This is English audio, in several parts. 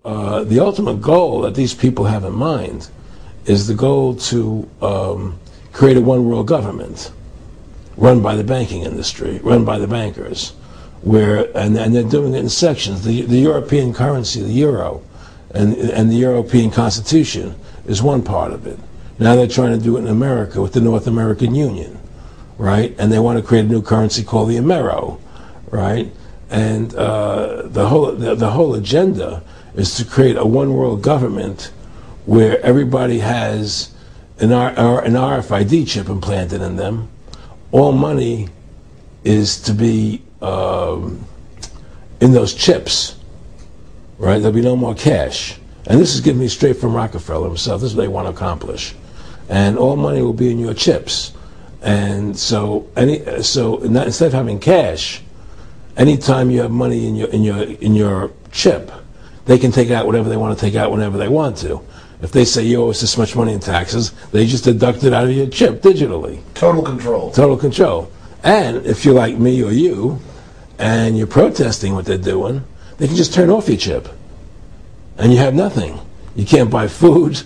the ultimate goal that these people have in mind is the goal to create a one world government run by the banking industry, run by the bankers, and they're doing it in sections. The European currency, the euro, and the European Constitution is one part of it. Now they're trying to do it in America with the North American Union, right? And they want to create a new currency called the Amero, right? And the whole agenda is to create a one world government where everybody has an RFID chip implanted in them. All money is to be in those chips, right? There'll be no more cash. And this is given me straight from Rockefeller himself. This is what they want to accomplish. And all money will be in your chips. And so instead of having cash, anytime you have money in your chip, they can take out whatever they want to take out whenever they want to. If they say you owe us this much money in taxes, they just deduct it out of your chip digitally. Total control. Total control. And if you're like me or you, and you're protesting what they're doing, they can just turn off your chip. And you have nothing. You can't buy food.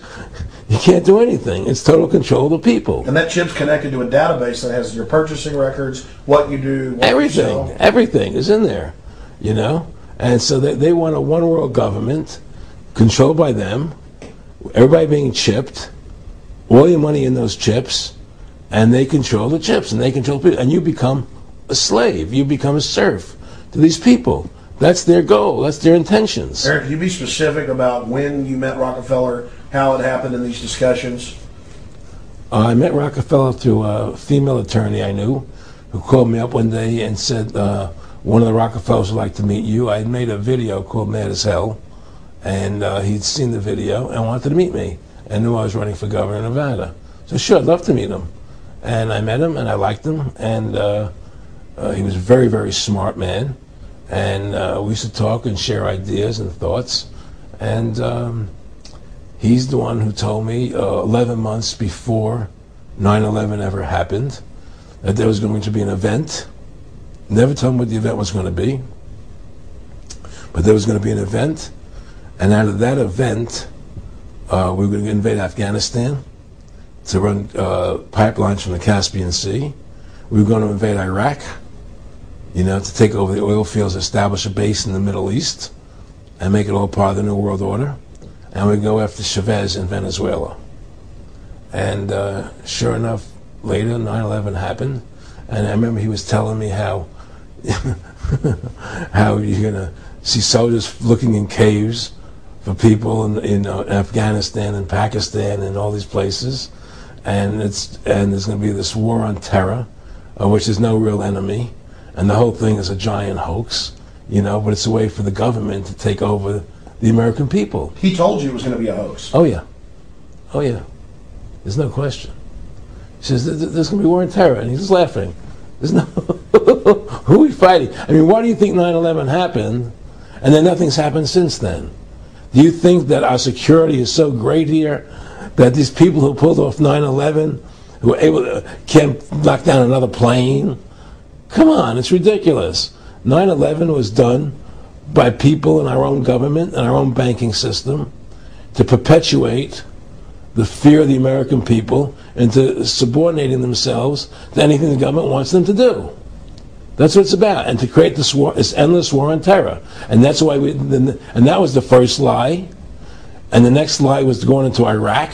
You can't do anything. It's total control of the people. And that chip's connected to a database that has your purchasing records, what you do, what everything. You sell. Everything is in there, you know? And so they want a one world government controlled by them, everybody being chipped, all your money in those chips, and they control the chips, and they control people. And you become a slave. You become a serf to these people. That's their goal. That's their intentions. Eric, can you be specific about when you met Rockefeller, how it happened in these discussions? I met Rockefeller through a female attorney I knew who called me up one day and said, one of the Rockefellers would like to meet you. I had made a video called Mad as Hell, and he'd seen the video and wanted to meet me and knew I was running for governor of Nevada. So sure, I'd love to meet him. And I met him, and I liked him, and he was a very, very smart man. And we used to talk and share ideas and thoughts. And he's the one who told me 11 months before 9/11 ever happened that there was going to be an event. Never told me what the event was going to be, but there was going to be an event. And out of that event, we were going to invade Afghanistan to run pipelines from the Caspian Sea. We were going to invade Iraq, you know, to take over the oil fields, establish a base in the Middle East, and make it all part of the New World Order. And we'd go after Chavez in Venezuela. And sure enough, later, 9/11 happened. And I remember he was telling me how how you're going to see soldiers looking in caves for people in Afghanistan and Pakistan and all these places. And there's going to be this war on terror, which is no real enemy. And the whole thing is a giant hoax, you know, but it's a way for the government to take over the American people. He told you it was going to be a hoax. Oh, yeah. Oh, yeah. There's no question. He says, there's going to be war on terror. And he's just laughing. There's no... Who are we fighting? I mean, why do you think 9/11 happened and then nothing's happened since then? Do you think that our security is so great here that these people who pulled off 9/11, who were able to, can't knock down another plane? Come on, it's ridiculous. 9/11 was done by people in our own government and our own banking system to perpetuate the fear of the American people into subordinating themselves to anything the government wants them to do. That's what it's about, and to create this war, this endless war on terror. And that's why and that was the first lie. And the next lie was going into Iraq,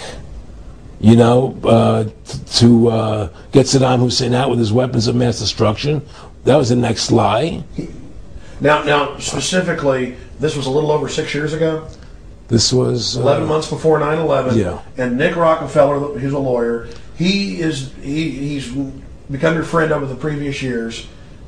you know, to get Saddam Hussein out with his weapons of mass destruction. That was the next lie. Now, specifically, this was a little over 6 years ago. This was 11 months before 9/11. Yeah. And Nick Rockefeller, who's a lawyer, he's become your friend over the previous years,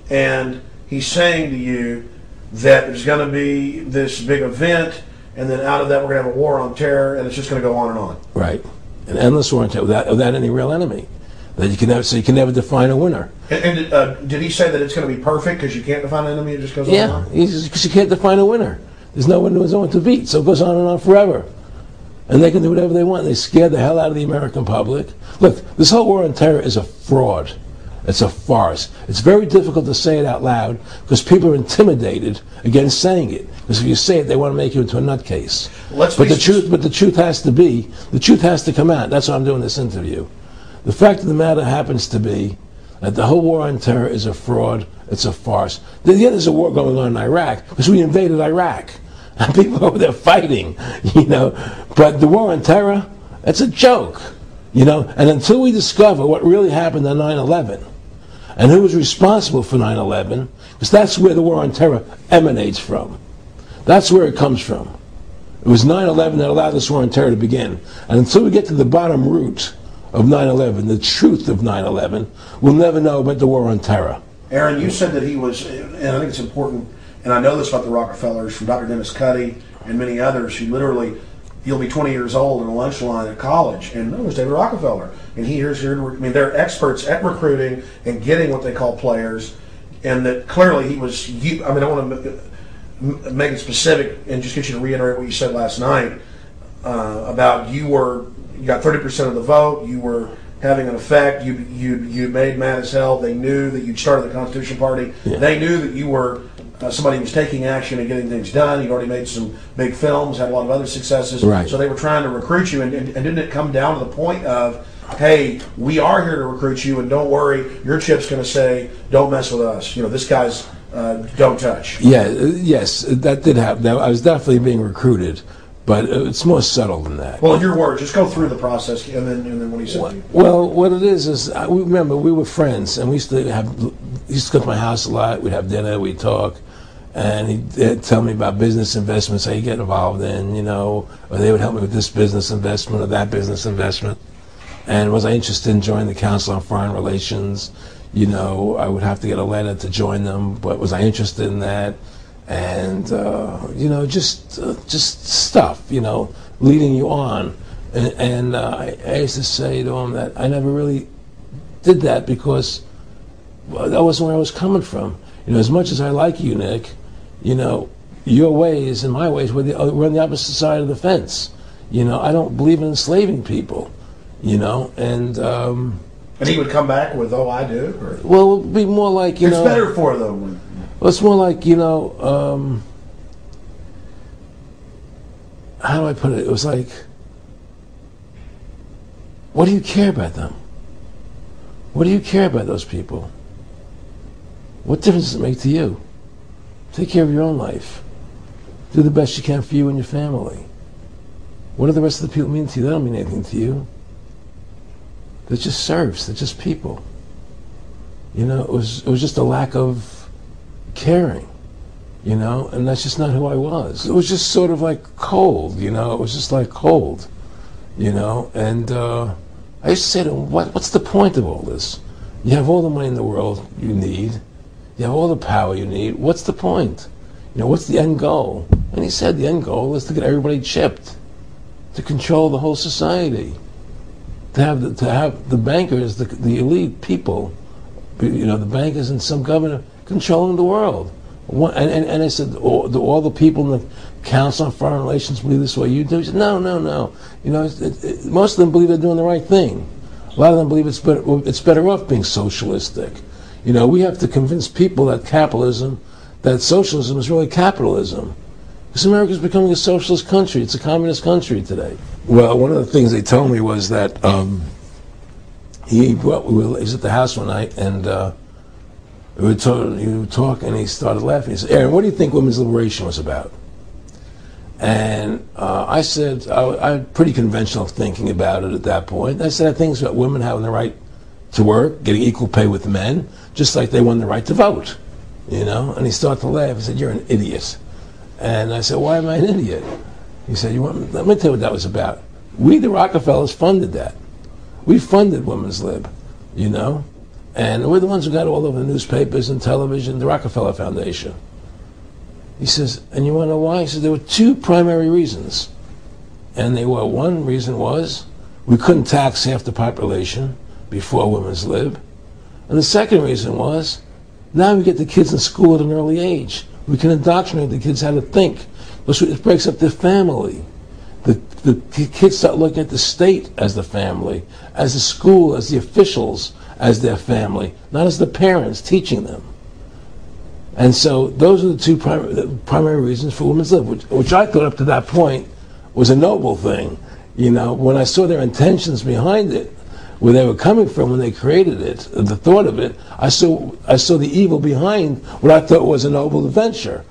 and he's saying to you that there's going to be this big event, and then out of that we're going to have a war on terror, and it's just going to go on and on. Right, an endless war on terror without any real enemy. That you can never, so you can never define a winner. And did he say that it's going to be perfect because you can't define an enemy? It just goes on and on? Yeah, because you can't define a winner. There's no one to beat, so it goes on and on forever. And they can do whatever they want. They scare the hell out of the American public. Look, this whole war on terror is a fraud. It's a farce. It's very difficult to say it out loud because people are intimidated against saying it. Because if you say it, they want to make you into a nutcase. But the truth has to come out. That's why I'm doing this interview. The fact of the matter happens to be that the whole war on terror is a fraud. It's a farce. Yeah, there's a war going on in Iraq because we invaded Iraq. And people over there fighting, But the war on terror, it's a joke, And until we discover what really happened on 9/11 and who was responsible for 9/11, because that's where the war on terror emanates from. That's where it comes from. It was 9/11 that allowed this war on terror to begin. And until we get to the bottom root of 9/11, the truth of 9/11, we'll never know about the war on terror. Aaron, you said that he was, and I think it's important, and I know this about the Rockefellers from Dr. Dennis Cuddy and many others who literally, you'll be 20 years old in a lunch line at college, and no, there's David Rockefeller. And they're experts at recruiting and getting what they call players, and that clearly he was, I want to make it specific and just get you to reiterate what you said last night about you got 30% of the vote, you were having an effect, you made mad as hell, they knew that you'd started the Constitution Party, they knew that you were somebody who was taking action and getting things done, you'd already made some big films, had a lot of other successes, right. So they were trying to recruit you, and didn't it come down to the point of, hey, we are here to recruit you, and don't worry, your chip's going to say, don't mess with us, this guy's don't touch. Yes, that did happen. I was definitely being recruited. But it's more subtle than that. Well, in your words, just go through the process, and then what he said. Well, what it is remember we were friends, and he used to come to my house a lot. We'd have dinner, we'd talk, and he'd tell me about business investments that he'd get involved in, or they would help me with this business investment or that business investment. And was I interested in joining the Council on Foreign Relations? I would have to get a letter to join them, but was I interested in that? And just stuff, leading you on. And I used to say to him that I never really did that because that wasn't where I was coming from. As much as I like you, Nick, your ways and my ways we're on the opposite side of the fence. I don't believe in enslaving people. And he would come back with, "Oh, I do." Or? Well, it would be more like it's better for them. Well, it's more like, how do I put it? It was like, what do you care about them? What do you care about those people? What difference does it make to you? Take care of your own life. Do the best you can for you and your family. What do the rest of the people mean to you? They don't mean anything to you. They're just serfs. They're just people. It was just a lack of caring, and that's just not who I was. It was just sort of like cold, it was just like cold, and I used to say to him, what's the point of all this? You have all the money in the world you need, you have all the power you need, what's the point? What's the end goal? And he said the end goal is to get everybody chipped, to control the whole society, to have the bankers, the elite people, the bankers and some governor controlling the world. And I said, all the people in the Council on Foreign Relations believe this way you do? He said, no. Most of them believe they're doing the right thing. A lot of them believe it's better off being socialistic. We have to convince people that socialism is really capitalism. Because America's becoming a socialist country. It's a communist country today. Well, one of the things they told me was that he was at the house one night, and he would talk, and he started laughing. He said, "Aaron, what do you think women's liberation was about?" And I said, I had pretty conventional thinking about it at that point. I said, I think it's about women having the right to work, getting equal pay with men, just like they won the right to vote, And he started to laugh. He said, "You're an idiot." And I said, "Why am I an idiot?" He said, let me tell you what that was about. We, the Rockefellers, funded that. We funded women's lib, And we're the ones who got all over the newspapers and television, the Rockefeller Foundation. He says, and you want to know why? He says, there were two primary reasons. And one reason was we couldn't tax half the population before women's lib. And the second reason was, now we get the kids in school at an early age. We can indoctrinate the kids how to think. It breaks up their family. The kids start looking at the state as the family, as the school, as the officials, as their family, not as the parents teaching them. And so those are the two primary reasons for women's lib, which I thought up to that point was a noble thing. You know, when I saw their intentions behind it, where they were coming from when they created it, the thought of it, I saw the evil behind what I thought was a noble venture.